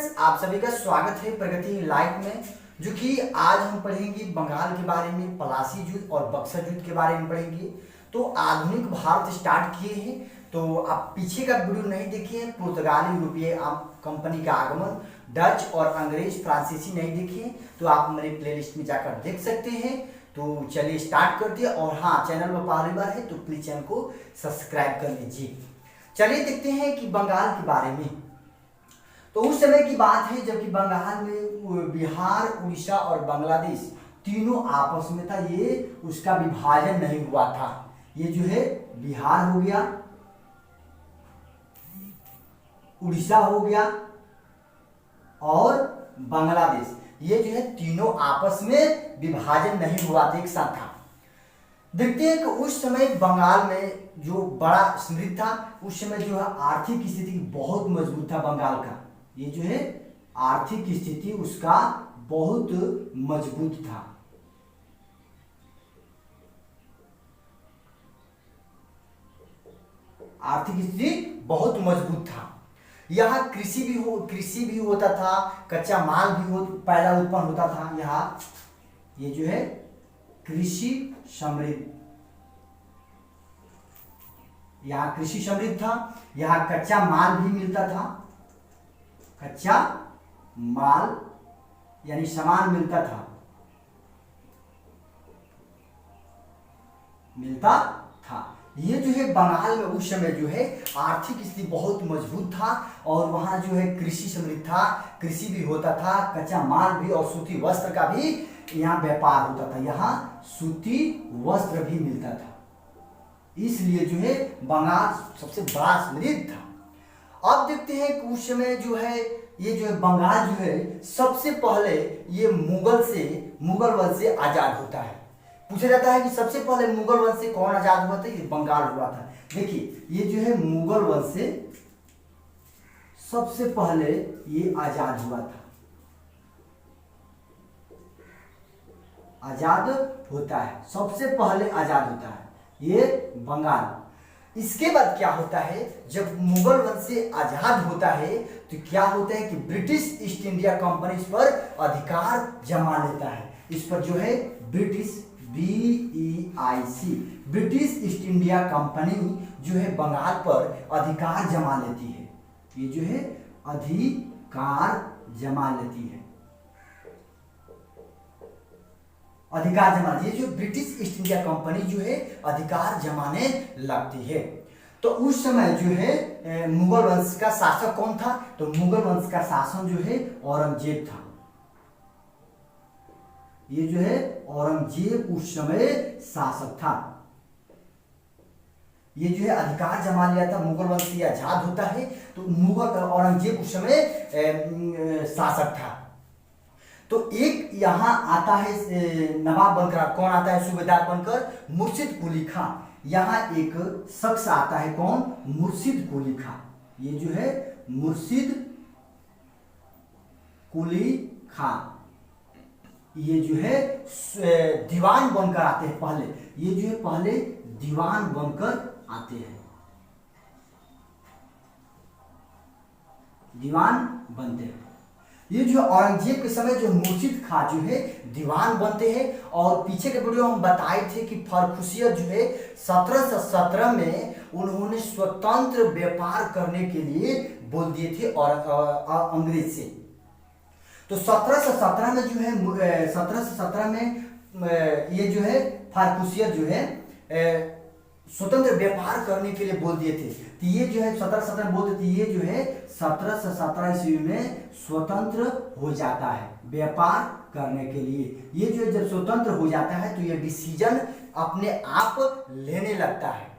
Friends, आप सभी का स्वागत है प्रगति लाइव में। जो कि आज हम पढ़ेंगे बंगाल के बारे में, पलासी युद्ध और बक्सर युद्ध के बारे में पढ़ेंगे। तो आधुनिक भारत स्टार्ट किए हैं, तो आप पीछे का वीडियो नहीं देखिए। पुर्तगाली यूरोपीय कंपनी का आगमन, डच और अंग्रेज फ्रांसीसी नहीं देखिए, तो आप मेरे प्लेलिस्ट में जाकर देख सकते हैं। तो चलिए स्टार्ट करते हैं। और हाँ, चैनल पर पहली बार है तो प्लीज चैनल को सब्सक्राइब कर लीजिए। चलिए देखते हैं कि बंगाल के बारे में। तो उस समय की बात है जबकि बंगाल में बिहार, उड़ीसा और बांग्लादेश तीनों आपस में था। ये उसका विभाजन नहीं हुआ था। ये जो है बिहार हो गया, उड़ीसा हो गया और बांग्लादेश, ये जो है तीनों आपस में विभाजन नहीं हुआ था, एक साथ था। देखते हैं कि उस समय बंगाल में जो बड़ा समृद्ध था, उस समय जो है आर्थिक स्थिति बहुत मजबूत था बंगाल का। ये जो है आर्थिक स्थिति उसका बहुत मजबूत था। आर्थिक स्थिति बहुत मजबूत था। यहाँ कृषि भी होता था, कच्चा माल भी पैदा उत्पन्न होता था। यहाँ ये जो है कृषि समृद्ध, यहाँ कृषि समृद्ध था। यहाँ कच्चा माल भी मिलता था, कच्चा माल यानी सामान मिलता था, ये जो है बंगाल में उस समय जो है आर्थिक स्थिति बहुत मजबूत था और वहां जो है कृषि समृद्ध था, कृषि भी होता था, कच्चा माल भी और सूती वस्त्र का भी यहाँ व्यापार होता था। यहाँ सूती वस्त्र भी मिलता था, इसलिए जो है बंगाल सबसे बड़ा समृद्ध था। अब देखते हैं कि उस समय जो है ये जो है बंगाल जो है सबसे पहले ये मुगल वंश से आजाद होता है। पूछा जाता है कि सबसे पहले मुगल वंश से कौन आजाद हुआ था? ये बंगाल हुआ था। देखिए ये जो है मुगल वंश से सबसे पहले ये आजाद हुआ था, आजाद होता है, सबसे पहले आजाद होता है ये बंगाल। इसके बाद क्या होता है, जब मुगल वंश से आजाद होता है तो क्या होता है कि ब्रिटिश ईस्ट इंडिया कंपनी इस पर अधिकार जमा लेता है। इस पर जो है British BEIC British east India company जो है बंगाल पर अधिकार जमा लेती है। ये जो है अधिकार जमा लेती है, अधिकार जमा, ये जो ब्रिटिश ईस्ट इंडिया कंपनी जो है अधिकार जमाने लगती है। तो उस समय जो है मुगल वंश का शासक कौन था? तो मुगल वंश का शासन जो है औरंगजेब था। ये जो है औरंगजेब उस समय शासक था। ये जो है अधिकार जमा लिया था, मुगल वंश से आजाद होता है तो मुगल औरंगजेब उस समय शासक था। तो एक यहाँ आता है नवाब बनकर, कौन आता है? सूबेदार बनकर, मुर्शिद कुली खां। यहाँ एक शख्स आता है, कौन? मुर्शिद कुली खां। ये जो है मुर्शिद कुली खां, ये जो है दीवान बनकर आते हैं पहले। ये जो है पहले दीवान बनकर आते हैं, दीवान बनते हैं। ये जो औरंगजेब के समय जो मुर्शिद खां जो है दीवान बनते हैं। और पीछे के वीडियो हम बताए थे कि फर्रुखियत जो है 1717 में उन्होंने स्वतंत्र व्यापार करने के लिए बोल दिए थे और अंग्रेज से। तो 1717 में जो है 1717 में ये जो है फर्रुखियत जो है स्वतंत्र व्यापार करने के लिए बोल दिए थे। तो ये जो है 1717 बोलते थे, ये जो है 1717 ईस्वी में स्वतंत्र हो जाता है व्यापार करने के लिए। ये जो जब स्वतंत्र हो जाता है तो ये डिसीजन अपने आप लेने लगता है।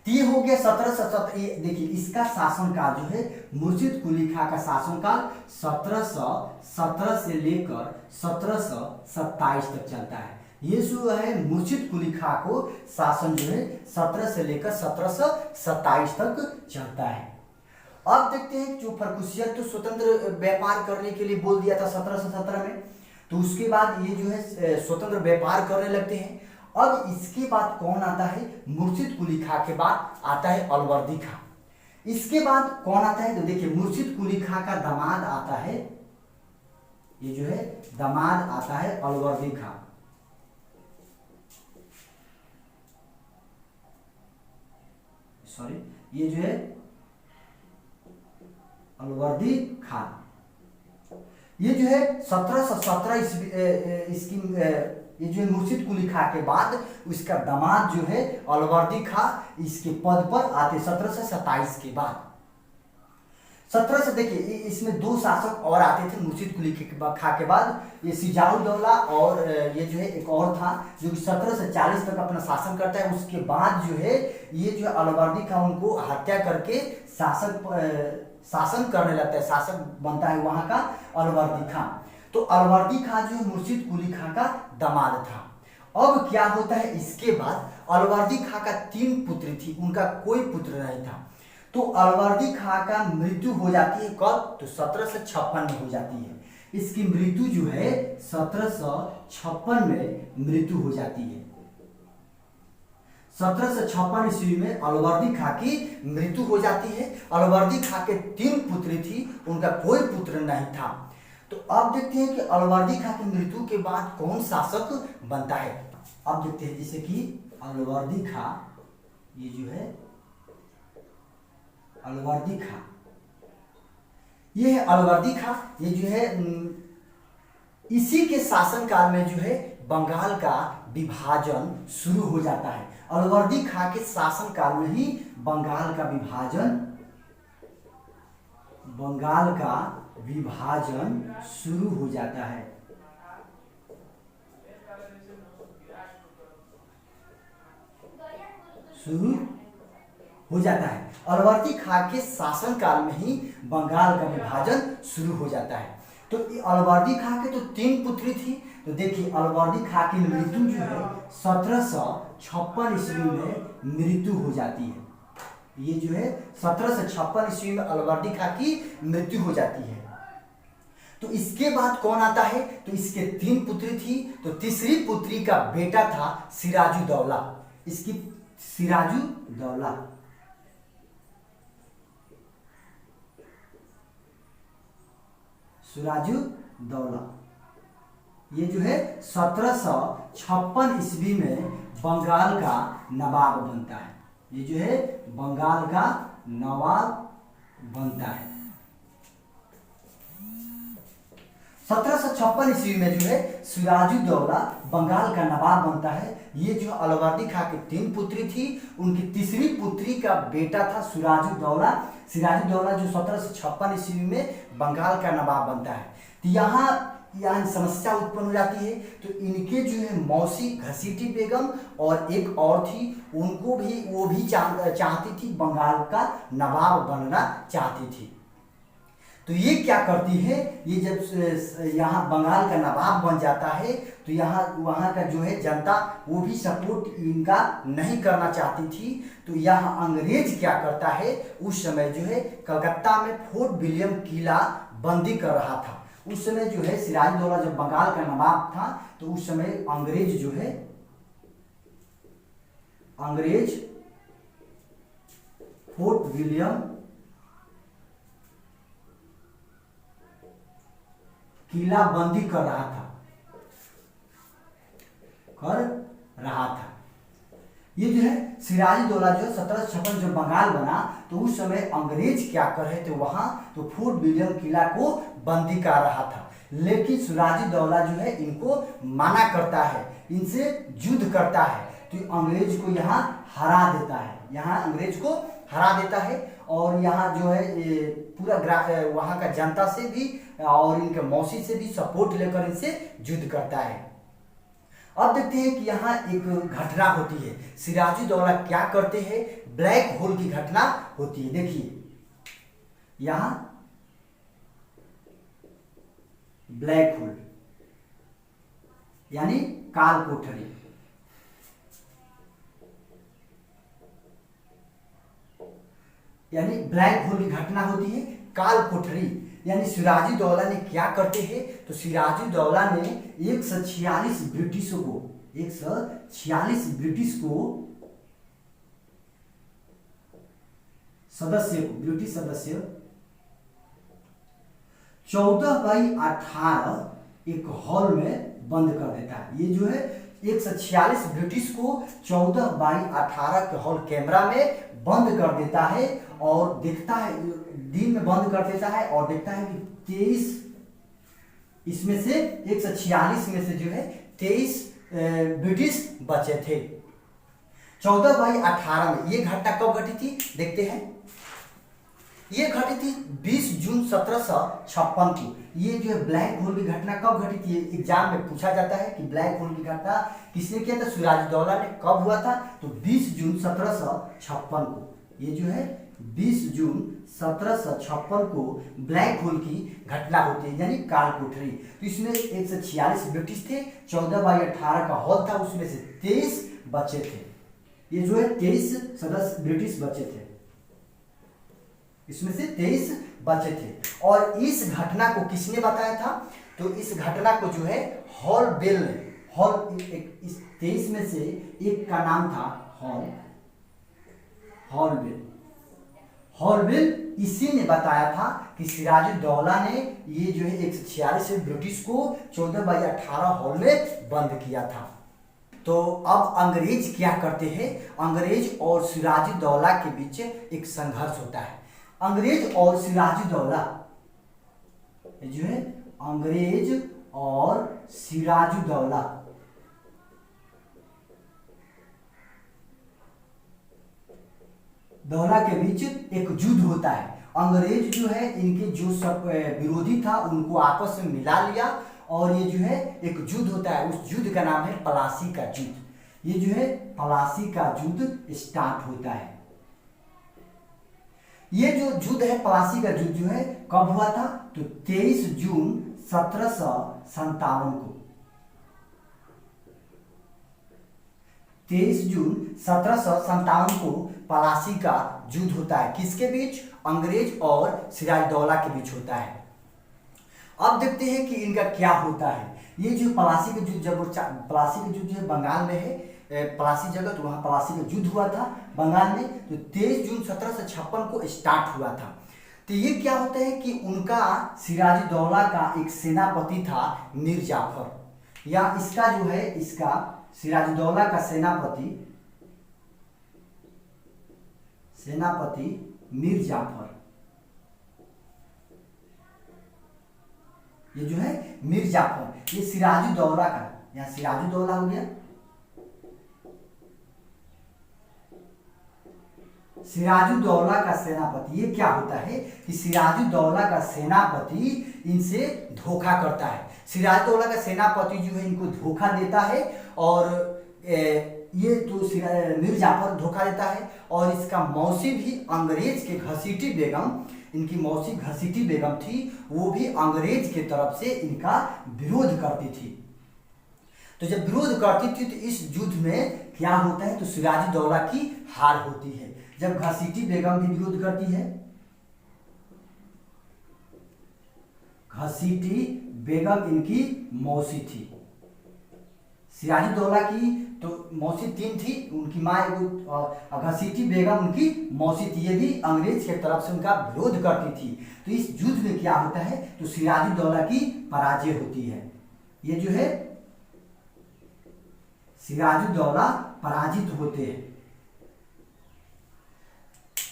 तो ये हो गया 1717। देखिए इसका शासनकाल जो है मुर्शिद कुली खां का शासनकाल 1717 से लेकर 1727 तक चलता है। ये जो है मुर्शिद कुली खां को शासन जो है 17 से लेकर 1727 तक चलता है। अब देखते हैं जो फर्रुखियत तो स्वतंत्र व्यापार करने के लिए बोल दिया था 1717 में, तो उसके बाद ये जो है स्वतंत्र व्यापार करने लगते हैं। अब इसके बाद कौन आता है? मुर्शिद कुली खां के बाद आता है अलवर्दी खां। इसके बाद कौन आता है तो देखिए मुर्शिद कुली खां का दामाद आता है, ये जो है दामाद आता है अलवर्दी खां। सॉरी, ये जो है अलवर्दी खां, ये जो है 1717 इसकी ये जो है मुर्शिद कुली खां के बाद उसका दामाद जो है अलवर्दी खां इसके पद पर आते 1727 के बाद। 17 से देखिए इसमें दो शासक और आते थे मुर्शिद कुली खां के बाद, ये सिजाउद्दौला और ये जो है एक और था जो कि 17 से 40 तक अपना शासन करता है। उसके बाद जो है ये जो है अलवर्दी खां उनको हत्या करके शासन करने लगता है, शासक बनता है वहां का अलवर्दी खां। तो अलवर्दी खां जो है मुर्शिद कुली खां का दामाद था। अब क्या होता है, इसके बाद अलवर्दी खां का 3 पुत्री थी, उनका कोई पुत्र नहीं था। तो अलवर्दी खां का मृत्यु हो जाती है कब, तो 1756 में हो जाती है। इसकी मृत्यु जो है 1756 में मृत्यु हो जाती है। 1756 ईस्वी में अलवर्दी खां की मृत्यु हो जाती है। अलवर्दी खां के 3 पुत्री थी, उनका कोई पुत्र नहीं था। तो अब देखते हैं कि अलवर्दी खां की मृत्यु के बाद कौन शासक बनता है। अब देखते हैं जैसे कि अलवर्दी खां, ये जो है अलवर्दी खां, ये है अलवर्दी खां, ये जो है इसी के शासनकाल में जो है बंगाल का विभाजन शुरू हो जाता है। अलवर्दी खां के शासनकाल में ही बंगाल का विभाजन शुरू हो जाता है। अलवर्दी खां के शासनकाल में ही बंगाल का विभाजन शुरू हो जाता है। तो अलवर्दी खां के तो 3 पुत्री थी। तो देखिए अलवर्दी खां की मृत्यु जो है 1756 ईस्वी में मृत्यु हो जाती है। ये जो है 1756 ईस्वी में अलवर्दी खां की मृत्यु हो जाती है। तो इसके बाद कौन आता है, तो इसके 3 पुत्री थी। तो तीसरी पुत्री का बेटा था सिराजुद्दौला। इसकी सिराजुद्दौला, ये जो है 1756 ईस्वी में बंगाल का नवाब बनता है। ये जो है बंगाल का नवाब बनता है। 1756 ईस्वी में जो है सिराजुद्दौला बंगाल का नवाब बनता है। ये जो अलवर्दी खां की 3 पुत्री थी, उनकी तीसरी पुत्री का बेटा था सिराजुद्दौला। सिराजुद्दौला जो 1756 ईस्वी में बंगाल का नवाब बनता है। तो यहाँ समस्या उत्पन्न हो जाती है। तो इनके जो है मौसी घसीटी बेगम और एक और थी, उनको भी वो भी चाहती थी, बंगाल का नवाब बनना चाहती थी। तो ये क्या करती है, ये जब यहाँ बंगाल का नवाब बन जाता है तो यहाँ वहाँ का जो है जनता वो भी सपोर्ट इनका नहीं करना चाहती थी। तो यहाँ अंग्रेज क्या करता है, उस समय जो है कलकत्ता में फोर्ट विलियम किला बंदी कर रहा था। उस समय जो है सिराजुद्दौला जब बंगाल का नवाब था तो उस समय अंग्रेज फोर्ट विलियम किला बंदी कर रहा था। ये जो है सिराजुद्दौला जो 1756 जब बंगाल बना तो उस समय अंग्रेज क्या कर रहे थे वहां, तो फोर्ट विलियम किला को बंदी कर रहा था। लेकिन सिराजुद्दौला जो है इनको मना करता है, इनसे युद्ध करता है। तो अंग्रेज को यहाँ हरा देता है और यहाँ जो है पूरा वहाँ का जनता से भी और इनके मौसी से भी सपोर्ट लेकर इनसे युद्ध करता है। अब देखते हैं कि यहाँ एक घटना होती है। सिराजुद्दौला क्या करते हैं, ब्लैक होल की घटना होती है। देखिए यहाँ ब्लैक होल यानी काल कोठरी, यानी ब्लैक होल की घटना होती है, काल कोठरी। यानी सिराजुद्दौला ने क्या करते हैं, तो सिराजुद्दौला ने 146 ब्रिटिश को सदस्य को, ब्रिटिश सदस्य 14/18 एक हॉल में बंद कर देता है। ये जो है 146 ब्रिटिश को 14/18 के हॉल कैमरा में बंद कर देता है और देखता है, दिन में बंद कर देता है और देखता है कि 23 इसमें से 146 में से जो है 23 ब्रिटिश बचे थे। 14/18 में ये घटना कब घटी थी देखते हैं। ये घटी थी 20 जून 1756 को। ये जो है ब्लैक होल की घटना कब घटी थी, एग्जाम में पूछा जाता है कि ब्लैक होल की घटना किसने किया था, सिराजुद्दौला ने। कब हुआ था, तो 20 जून 1756 को। ये जो है 20 जून 1756 को ब्लैक होल की घटना होती है, यानी काल कोठरी। तो इसमें 146 ब्रिटिश थे, 14/18 का हॉल था, उसमें से 23 बचे थे। ये जो है 23 सदस्य ब्रिटिश बचे थे, इसमें से 23 बचे थे। और इस घटना को किसने बताया था, तो इस घटना को जो है हॉलबेल ने, इस 23 में से एक का नाम था हॉलबेल इसी ने बताया था कि सिराजुद्दौला ने ये जो है 146 ब्रिटिश को 14/18 हॉल में बंद किया था। तो अब अंग्रेज क्या करते हैं, अंग्रेज और सिराजुद्दौला के बीच एक संघर्ष होता है। अंग्रेज और सिराजुद्दौला जो है, अंग्रेज और सिराजुद्दौला के बीच एक युद्ध होता है। अंग्रेज जो है इनके जो सब विरोधी था उनको आपस में मिला लिया और ये जो है एक युद्ध होता है। उस युद्ध का नाम है प्लासी का युद्ध। ये जो है प्लासी का युद्ध स्टार्ट होता है। ये जो युद्ध है प्लासी का युद्ध जो है कब हुआ था, तो 23 जून 1757 को। 23 जून 1757 को प्लासी का युद्ध होता है। किसके बीच, अंग्रेज और सिराजुद्दौला के बीच होता है। अब देखते हैं कि इनका क्या होता है। ये जो प्लासी का युद्ध, जब प्लासी का युद्ध जो है बंगाल में है, प्लासी जगह, तो वहाँ प्लासी का युद्ध हुआ था बंगाल में। तो 23 जून 1756 को स्टार्ट हुआ था। तो ये क्या होता है कि उनका सिराजुद्दौला का एक सेनापति था मीर जाफर, या इसका जो है, इसका सिराजुद्दौला का सेनापति मीर जाफर, ये जो है मीर जाफर, ये सिराजुद्दौला का, यहाँ सिराजुद्दौला हो गया, सिराजुद्दौला का सेनापति। ये क्या होता है कि सिराजुद्दौला का सेनापति इनसे धोखा करता है। सिराजुद्दौला का सेनापति जो है इनको धोखा देता है और ये तो मीर जाफर धोखा देता है। और इसका मौसी भी अंग्रेज के घसीटी बेगम, इनकी मौसी घसीटी बेगम थी, वो भी अंग्रेज के तरफ से इनका विरोध करती थी। तो जब विरोध करती थी तो इस युद्ध में क्या होता है, तो सिराजुद्दौला की हार होती है। जब घसीटी बेगम भी विरोध करती है, घसीटी बेगम इनकी मौसी थी, सिराजुद्दौला की तो मौसी 3 थी, उनकी माँ एगो, घसीटी बेगम उनकी मौसी थी। ये भी अंग्रेज के तरफ से उनका विरोध करती थी। तो इस युद्ध में क्या होता है, तो सिराजुद्दौला की पराजय होती है। ये जो है सिराजुद्दौला पराजित होते हैं।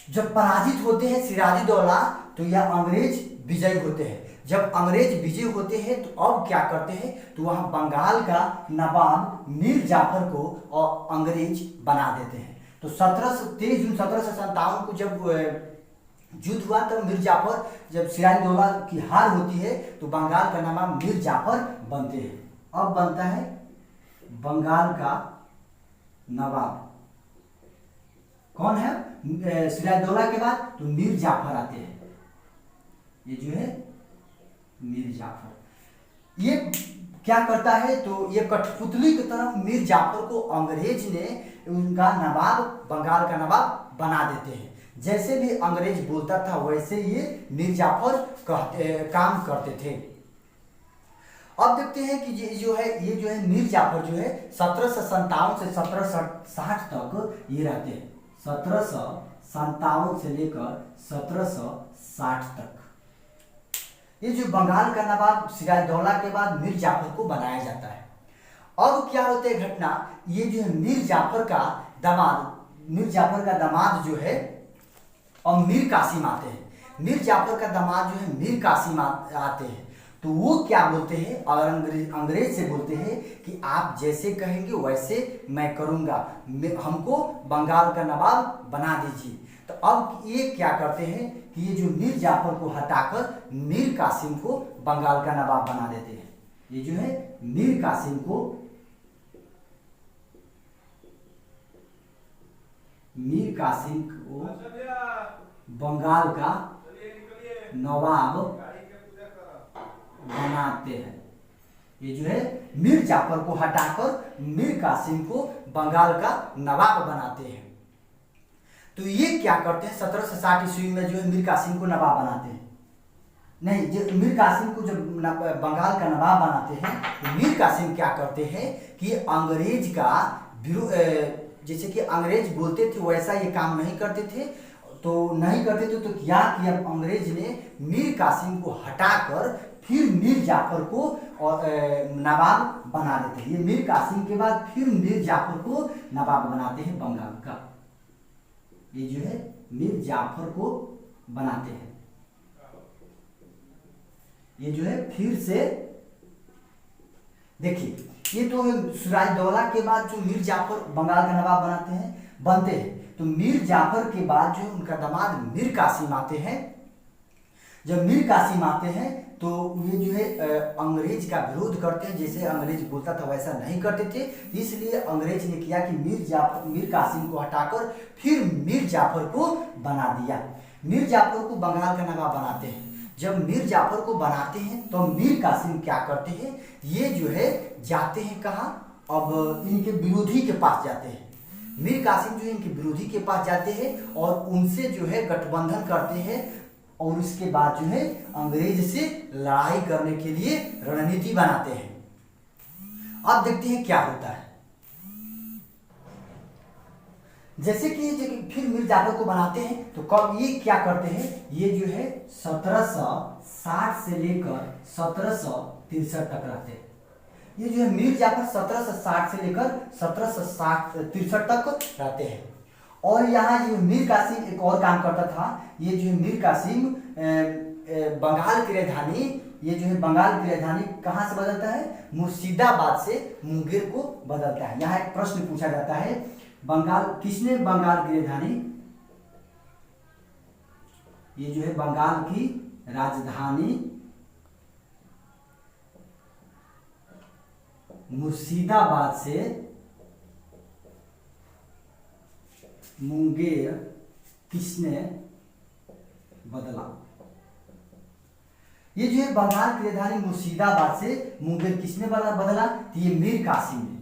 जब पराजित होते हैं सिराजुद्दौला, तो यह अंग्रेज विजयी होते हैं। जब अंग्रेज विजय होते हैं तो अब क्या करते हैं, तो वहां बंगाल का नवाब मीर जाफर को और अंग्रेज बना देते हैं। तो 23 जून 1757 को जब युद्ध हुआ तब मीर जाफर, जब सिराजुद्दौला की हार होती है तो बंगाल का नवाब मीर जाफर बनते हैं। अब बनता है बंगाल का नवाब कौन है, सिराजुद्दौला के बाद तो मीर जाफर आते हैं। ये जो है मीर जाफर, ये क्या करता है, तो ये कठपुतली की तरफ मीर जाफर को अंग्रेज ने उनका नवाब, बंगाल का नवाब बना देते हैं। जैसे भी अंग्रेज बोलता था वैसे ये मीर जाफर काम करते थे। अब देखते हैं कि ये जो है मीर जाफर जो है 1757 से 1760 तक ये रहते हैं। 1757 से लेकर 1760 तक। ये जो बंगाल का नवाब सिराजदौला के बाद मीर जाफर को बनाया जाता है। अब क्या होता है घटना, ये जो है मीर जाफर का दामाद जो है और मीर कासिम आते हैं। मीर जाफर का दामाद जो है मीर कासिम आते हैं, तो वो क्या बोलते हैं, और अंग्रेज से बोलते हैं कि आप जैसे कहेंगे वैसे मैं करूंगा, हमको बंगाल का नवाब बना दीजिए। तो अब ये क्या करते हैं कि ये जो मीर जाफर को हटाकर मीर कासिम को बंगाल का नवाब बना देते हैं। ये जो है मीर कासिम को बंगाल का नवाब बनाते हैं। ये जो है मीर जाफर को हटाकर मीर कासिम को बंगाल का नवाब बनाते हैं। तो ये क्या करते हैं, 1760 ईस्वी में जो है मीर कासिम को नवाब बनाते हैं। नहीं, जो मीर कासिम को जब बंगाल का नवाब बनाते हैं, तो मीर कासिम क्या करते हैं कि अंग्रेज का जैसे कि अंग्रेज बोलते थे वैसा ये काम नहीं करते थे। तो क्या किया अंग्रेज ने, मीर कासिम को हटाकर फिर मीर जाफर को नवाब बना देते हैं। ये मीर कासिम के बाद फिर मीर जाफर को नवाब बनाते हैं बंगाल का। ये जो है मीर जाफर को बनाते हैं। ये जो है फिर से देखिए, ये तो सिराजदौला के बाद जो मीर जाफर बंगाल का नवाब बनते हैं। तो मीर जाफर के बाद जो उनका दामाद मीर कासिम आते हैं। जब मीर कासिम आते हैं तो ये जो है अंग्रेज का विरोध करते हैं, जैसे अंग्रेज बोलता था वैसा नहीं करते थे। इसलिए अंग्रेज ने किया कि मीर कासिम को हटाकर फिर मीर जाफर को बना दिया। मीर जाफर को बंगाल का नवाब बनाते हैं। जब मीर जाफर को बनाते हैं तो मीर कासिम क्या करते हैं, ये जो है जाते हैं कहाँ, अब इनके विरोधी के पास जाते हैं। मीर कासिम जो है इनके विरोधी के पास जाते हैं और उनसे जो है गठबंधन करते हैं, और उसके बाद जो है अंग्रेज से लड़ाई करने के लिए रणनीति बनाते हैं। अब देखते हैं क्या होता है। जैसे कि फिर मीर जाफर को बनाते हैं, तो कब ये क्या करते हैं, ये जो है 1760 से लेकर 1763 तक रहते हैं। ये जो है मीर जाफर 1760 से लेकर 1763 तक रहते हैं। और यहाँ जो मीर कासिम एक और काम करता था। ये जो है मीर कासिम बंगाल की राजधानी कहाँ से बदलता है, मुर्शिदाबाद से मुंगेर को बदलता है। यहाँ एक प्रश्न पूछा जाता है, किसने बंगाल की राजधानी, ये जो है बंगाल की राजधानी मुर्शिदाबाद से मुंगेर किसने बदला। ये जो है बंगाल की राजधानी मुर्शिदाबाद से मुंगेर किसने बदला, तो ये मीर कासिम ने।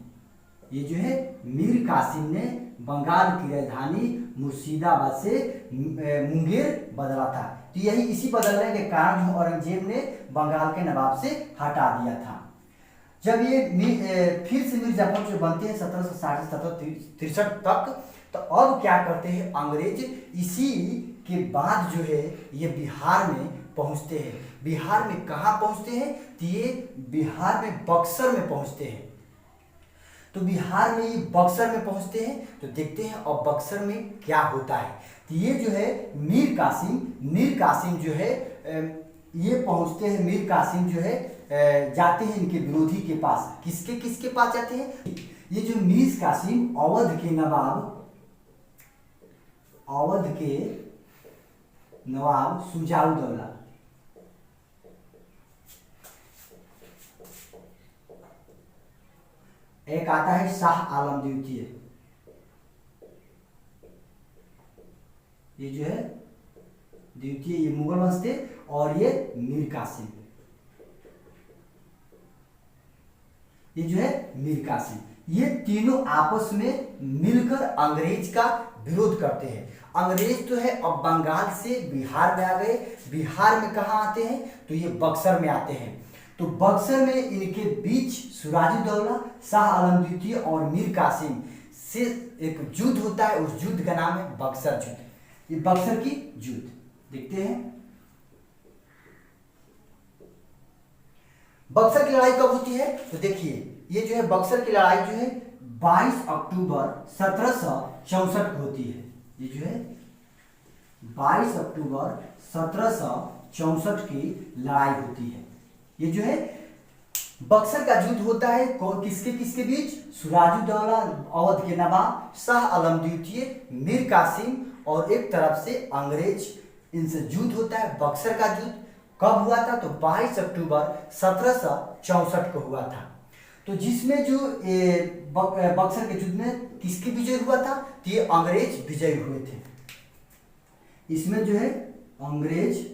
ये जो है मीर कासिम ने बंगाल की राजधानी मुर्शिदाबाद से मुंगेर बदला था। तो यही इसी बदलने के कारण औरंगजेब ने बंगाल के नवाब से हटा दिया था। जब ये फिर से मीर जाफर जो बनते हैं 1760 से 1763 तक, तो अब क्या करते हैं अंग्रेज, इसी के बाद जो है ये बिहार में पहुंचते हैं। बिहार में कहाँ पहुंचते हैं, तो ये बिहार में बक्सर में पहुंचते हैं। तो बिहार में ये बक्सर में पहुंचते हैं, तो देखते हैं अब बक्सर में क्या होता है। तो ये जो है मीर कासिम जो है ये पहुंचते हैं। मीर कासिम जो है जाते हैं इनके विरोधी के पास। किसके पास जाते हैं, ये जो मीर कासिम अवध के नवाब शुजाउद्दौला, एक आता है शाह आलम द्वितीय, ये जो है द्वितीय, ये मुगल वंश थे, और ये मीर कासिम, ये जो है मीर कासिम, ये तीनों आपस में मिलकर अंग्रेज का विरोध करते हैं। अंग्रेज तो है अब बंगाल से बिहार में आ गए। बिहार में कहाँ आते हैं, तो ये बक्सर में आते हैं। तो बक्सर में इनके बीच सिराजुद्दौला, शाह आलम द्वितीय और मीर कासिम से एक युद्ध होता है। उस युद्ध का नाम है बक्सर युद्ध। ये बक्सर की युद्ध देखते हैं। बक्सर की लड़ाई कब होती है? तो देखिए ये जो है बक्सर की लड़ाई जो है 22 अक्टूबर 1764 को होती है। ये जो है 22 अक्टूबर 1764 की लड़ाई होती है। ये जो है बक्सर का युद्ध होता है कौन किसके किसके बीच? सिराजुद्दौला अवध के नवाब, शाह आलम द्वितीय, मीर कासिम और एक तरफ से अंग्रेज, इनसे युद्ध होता है। बक्सर का युद्ध कब हुआ था? तो 22 अक्टूबर 1764 को हुआ था। तो जिसमें जो बक्सर के युद्ध में किसकी विजय हुआ था? तो ये अंग्रेज विजय हुए थे। इसमें जो है अंग्रेज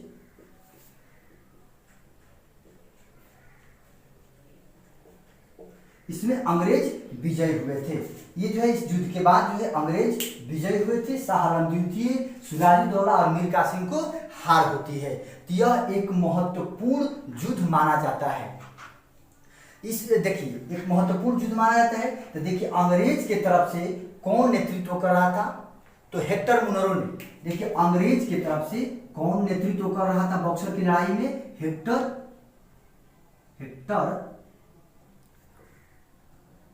विजय हुए थे। ये जो है इस युद्ध के बाद जो है अंग्रेज विजय हुए थे। शाह आलम द्वितीय, सिराजुद्दौला और मीर कासिम को हार होती है। तो यह एक महत्वपूर्ण युद्ध माना जाता है। इस देखिए एक महत्वपूर्ण युद्ध माना जाता है। तो देखिए अंग्रेज के तरफ से कौन नेतृत्व कर रहा था? तो हेक्टर मुनरो ने। देखिए अंग्रेज की तरफ से कौन नेतृत्व कर रहा था बक्सर की लड़ाई में? हेक्टर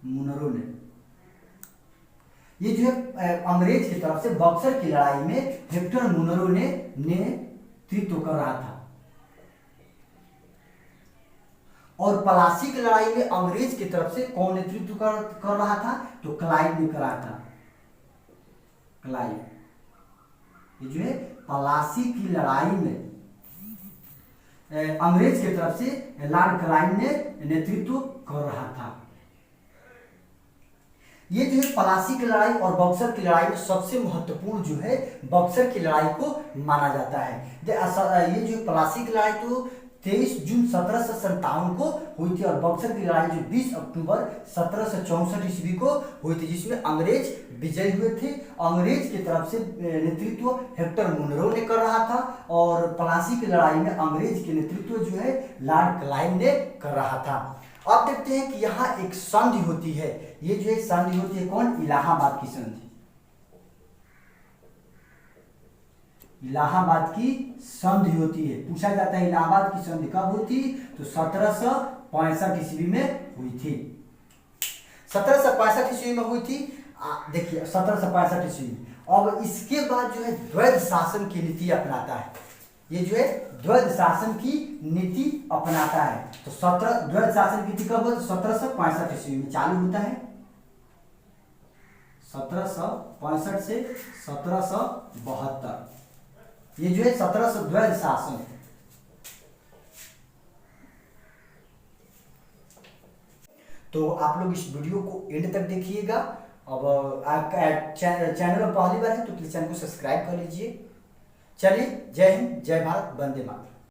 मुनरो ने। ये जो है अंग्रेज की तरफ से बक्सर की लड़ाई में हेक्टर मुनरो ने नेतृत्व कर रहा था। और पलासी की लड़ाई में अंग्रेज की तरफ से कौन नेतृत्व कर रहा था? तो क्लाइव ने कर रहा था। क्लाइव ये जो है पलासी की लड़ाई में अंग्रेज की तरफ से लॉर्ड क्लाइव ने नेतृत्व कर रहा था। ये जो है पलासी की लड़ाई और बक्सर की लड़ाई में सबसे महत्वपूर्ण जो है बक्सर की लड़ाई को माना जाता है। ये जो पलासी की लड़ाई तो 23 जून 1757 को हुई थी और बक्सर की लड़ाई जो 20 अक्टूबर 1764 ईस्वी को हुई थी, जिसमें अंग्रेज विजयी हुए थे। अंग्रेज की तरफ से नेतृत्व हेक्टर मुनरो ने कर रहा था और पलासी की लड़ाई में अंग्रेज के नेतृत्व जो है लॉर्ड क्लाइव ने कर रहा था। अब देखते हैं कि यहाँ एक संधि होती है। ये जो है संधि होती है कौन? इलाहाबाद की संधि। इलाहाबाद की संधि होती है। पूछा जाता है इलाहाबाद की संधि कब हुई थी? तो 1765 ईस्वी में हुई थी। 1765 ईस्वी में हुई थी। देखिए 1765 ईस्वी में। अब इसके बाद जो है द्वैध शासन की नीति अपनाता है। ये जो है द्वैध शासन की नीति अपनाता है। तो द्वैध शासन की नीति कब हुआ? 1765 ईस्वी में चालू होता है। 1765 से 1772 ये जो है 1700 द्वैध शासन। तो आप लोग इस वीडियो को एंड तक देखिएगा। अब आपका चैनल पर पहली बार है तो प्लीज चैनल को सब्सक्राइब कर लीजिए। चलिए, जय हिंद, जय भारत, वंदे मातरम।